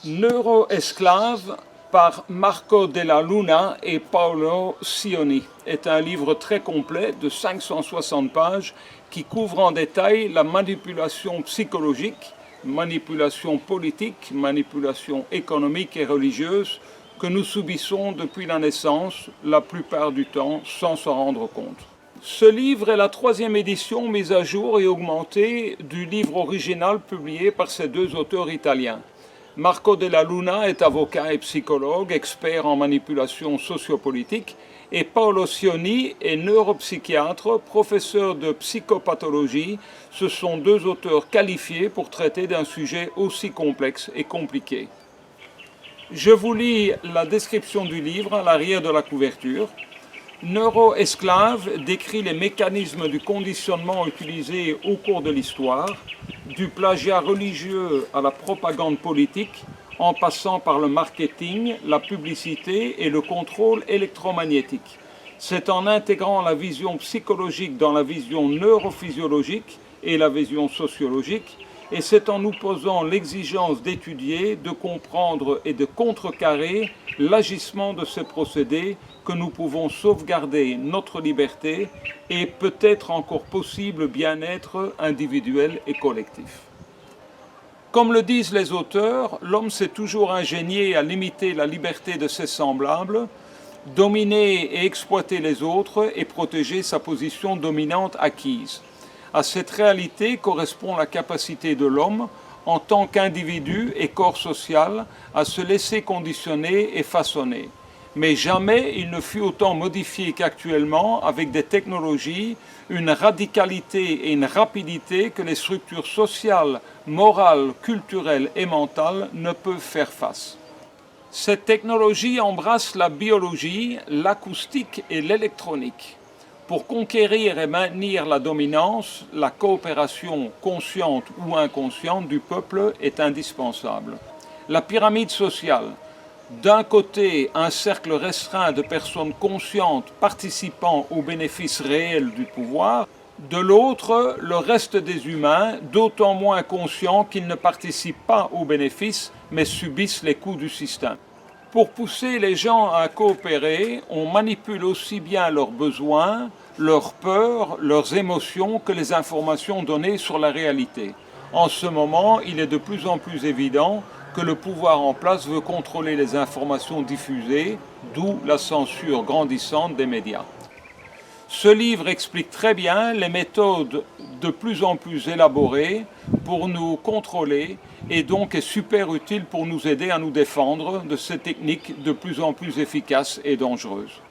Neuroesclave par Marco Della Luna et Paolo Sioni est un livre très complet de 560 pages qui couvre en détail la manipulation psychologique, manipulation politique, manipulation économique et religieuse que nous subissons depuis la naissance, la plupart du temps sans s'en rendre compte. Ce livre est la 3e édition mise à jour et augmentée du livre original publié par ces deux auteurs italiens. Marco Della Luna est avocat et psychologue, expert en manipulation sociopolitique, et Paolo Sioni est neuropsychiatre, professeur de psychopathologie. Ce sont deux auteurs qualifiés pour traiter d'un sujet aussi complexe et compliqué. Je vous lis la description du livre à l'arrière de la couverture. Neuroesclave décrit les mécanismes du conditionnement utilisés au cours de l'histoire, du plagiat religieux à la propagande politique, en passant par le marketing, la publicité et le contrôle électromagnétique. C'est en intégrant la vision psychologique dans la vision neurophysiologique et la vision sociologique, et c'est en nous posant l'exigence d'étudier, de comprendre et de contrecarrer l'agissement de ces procédés que nous pouvons sauvegarder notre liberté et peut-être encore possible bien-être individuel et collectif. Comme le disent les auteurs, l'homme s'est toujours ingénié à limiter la liberté de ses semblables, dominer et exploiter les autres et protéger sa position dominante acquise. À cette réalité correspond la capacité de l'homme, en tant qu'individu et corps social, à se laisser conditionner et façonner. Mais jamais il ne fut autant modifié qu'actuellement avec des technologies, une radicalité et une rapidité que les structures sociales, morales, culturelles et mentales ne peuvent faire face. Cette technologie embrasse la biologie, l'acoustique et l'électronique. Pour conquérir et maintenir la dominance, la coopération consciente ou inconsciente du peuple est indispensable. La pyramide sociale, d'un côté un cercle restreint de personnes conscientes participant aux bénéfices réels du pouvoir, de l'autre le reste des humains, d'autant moins conscients qu'ils ne participent pas aux bénéfices mais subissent les coûts du système. Pour pousser les gens à coopérer, on manipule aussi bien leurs besoins, leurs peurs, leurs émotions que les informations données sur la réalité. En ce moment, il est de plus en plus évident que le pouvoir en place veut contrôler les informations diffusées, d'où la censure grandissante des médias. Ce livre explique très bien les méthodes de plus en plus élaborées pour nous contrôler et donc est super utile pour nous aider à nous défendre de ces techniques de plus en plus efficaces et dangereuses.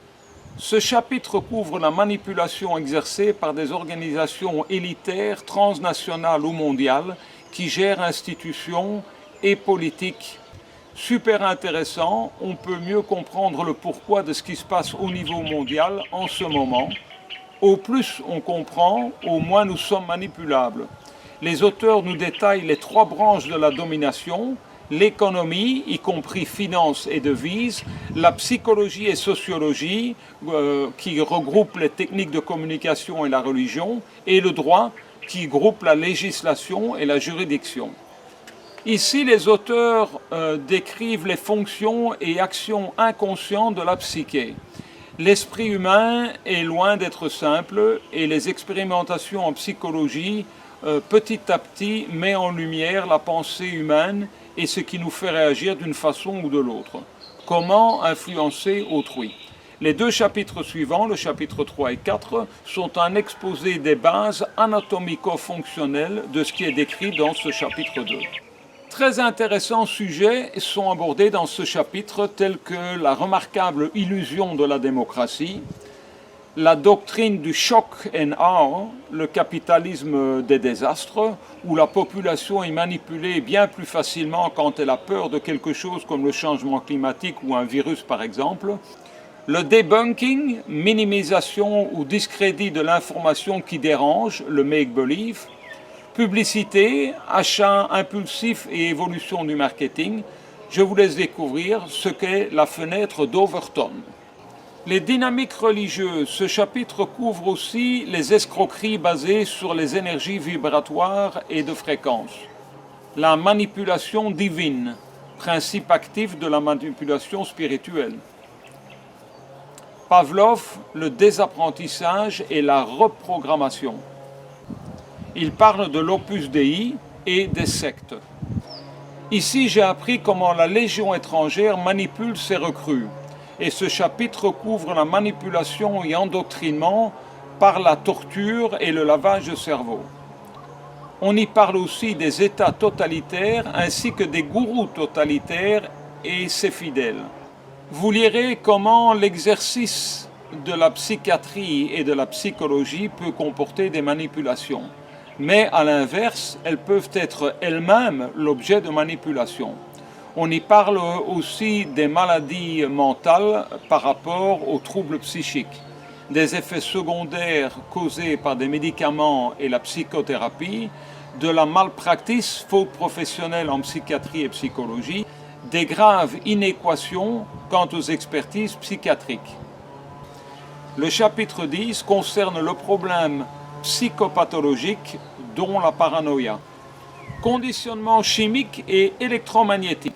Ce chapitre couvre la manipulation exercée par des organisations élitaires, transnationales ou mondiales qui gèrent institutions et politiques. Super intéressant, on peut mieux comprendre le pourquoi de ce qui se passe au niveau mondial en ce moment. Au plus on comprend, au moins nous sommes manipulables. Les auteurs nous détaillent les 3 branches de la domination, l'économie, y compris finance et devises, la psychologie et sociologie, qui regroupent les techniques de communication et la religion, et le droit, qui groupe la législation et la juridiction. Ici, les auteurs décrivent les fonctions et actions inconscientes de la psyché. L'esprit humain est loin d'être simple et les expérimentations en psychologie, petit à petit, met en lumière la pensée humaine et ce qui nous fait réagir d'une façon ou de l'autre. Comment influencer autrui? Les 2 chapitres suivants, le chapitre 3 et 4, sont un exposé des bases anatomico-fonctionnelles de ce qui est décrit dans ce chapitre 2. Très intéressants sujets sont abordés dans ce chapitre, tels que la remarquable illusion de la démocratie, la doctrine du shock and awe, le capitalisme des désastres, où la population est manipulée bien plus facilement quand elle a peur de quelque chose comme le changement climatique ou un virus par exemple, le debunking, minimisation ou discrédit de l'information qui dérange, le make-believe, publicité, achat impulsif et évolution du marketing. Je vous laisse découvrir ce qu'est la fenêtre d'Overton. Les dynamiques religieuses, ce chapitre couvre aussi les escroqueries basées sur les énergies vibratoires et de fréquence. La manipulation divine, principe actif de la manipulation spirituelle. Pavlov, le désapprentissage et la reprogrammation. Il parle de l'opus dei et des sectes. Ici, j'ai appris comment la Légion étrangère manipule ses recrues. Et ce chapitre couvre la manipulation et endoctrinement par la torture et le lavage de cerveau. On y parle aussi des États totalitaires ainsi que des gourous totalitaires et ses fidèles. Vous lirez comment l'exercice de la psychiatrie et de la psychologie peut comporter des manipulations. Mais à l'inverse, elles peuvent être elles-mêmes l'objet de manipulation. On y parle aussi des maladies mentales par rapport aux troubles psychiques, des effets secondaires causés par des médicaments et la psychothérapie, de la malpraxise, faute professionnelle en psychiatrie et psychologie, des graves inéquations quant aux expertises psychiatriques. Le chapitre 10 concerne le problème psychopathologique, dont la paranoïa. Conditionnement chimique et électromagnétique.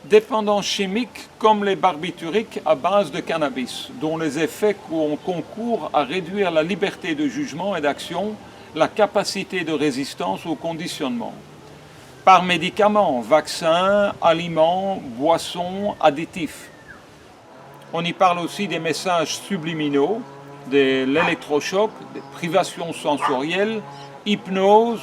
Dépendance chimique comme les barbituriques à base de cannabis, dont les effets concourent à réduire la liberté de jugement et d'action, la capacité de résistance au conditionnement. Par médicaments, vaccins, aliments, boissons, additifs. On y parle aussi des messages subliminaux, de l'électrochoc, des privations sensorielles, hypnose,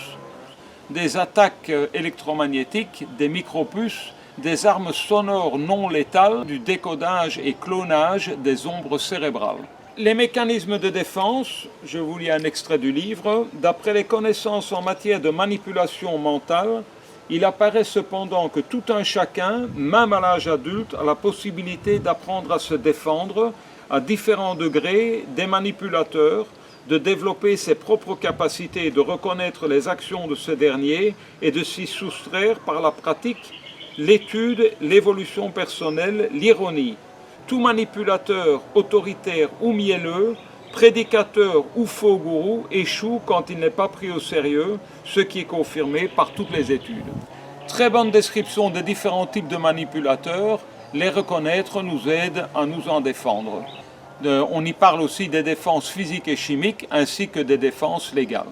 des attaques électromagnétiques, des micropuces, des armes sonores non létales, du décodage et clonage des ombres cérébrales. Les mécanismes de défense, je vous lis un extrait du livre. D'après les connaissances en matière de manipulation mentale, il apparaît cependant que tout un chacun, même à l'âge adulte, a la possibilité d'apprendre à se défendre à différents degrés des manipulateurs, de développer ses propres capacités, de reconnaître les actions de ce dernier et de s'y soustraire par la pratique, l'étude, l'évolution personnelle, l'ironie. Tout manipulateur, autoritaire ou mielleux, prédicateur ou faux gourou échoue quand il n'est pas pris au sérieux, ce qui est confirmé par toutes les études. Très bonne description des différents types de manipulateurs. Les reconnaître nous aide à nous en défendre. On y parle aussi des défenses physiques et chimiques ainsi que des défenses légales.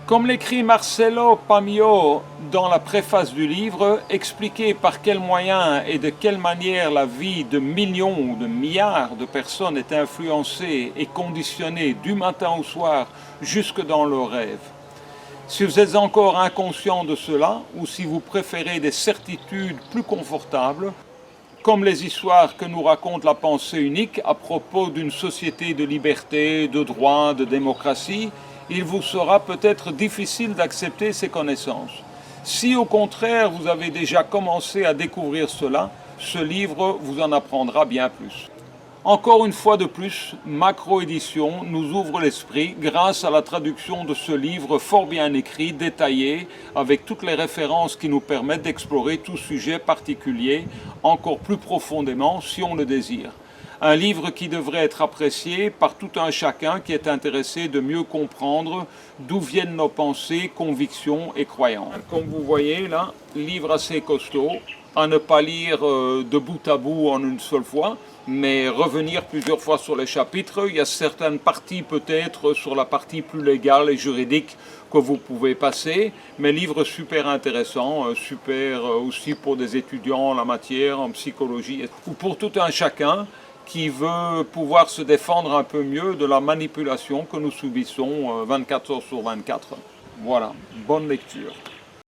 Comme l'écrit Marcello Pamio dans la préface du livre, expliquer par quels moyens et de quelle manière la vie de millions ou de milliards de personnes est influencée et conditionnée du matin au soir jusque dans leurs rêves. Si vous êtes encore inconscient de cela, ou si vous préférez des certitudes plus confortables, comme les histoires que nous raconte la pensée unique à propos d'une société de liberté, de droit, de démocratie, il vous sera peut-être difficile d'accepter ces connaissances. Si au contraire vous avez déjà commencé à découvrir cela, ce livre vous en apprendra bien plus. Encore une fois de plus, Macro Édition nous ouvre l'esprit grâce à la traduction de ce livre fort bien écrit, détaillé, avec toutes les références qui nous permettent d'explorer tout sujet particulier encore plus profondément si on le désire. Un livre qui devrait être apprécié par tout un chacun qui est intéressé de mieux comprendre d'où viennent nos pensées, convictions et croyances. Comme vous voyez là, livre assez costaud, à ne pas lire de bout à bout en une seule fois, mais revenir plusieurs fois sur les chapitres. Il y a certaines parties peut-être sur la partie plus légale et juridique que vous pouvez passer, mais livre super intéressant, super aussi pour des étudiants en la matière, en psychologie, ou pour tout un chacun qui veut pouvoir se défendre un peu mieux de la manipulation que nous subissons 24 heures sur 24. Voilà, bonne lecture.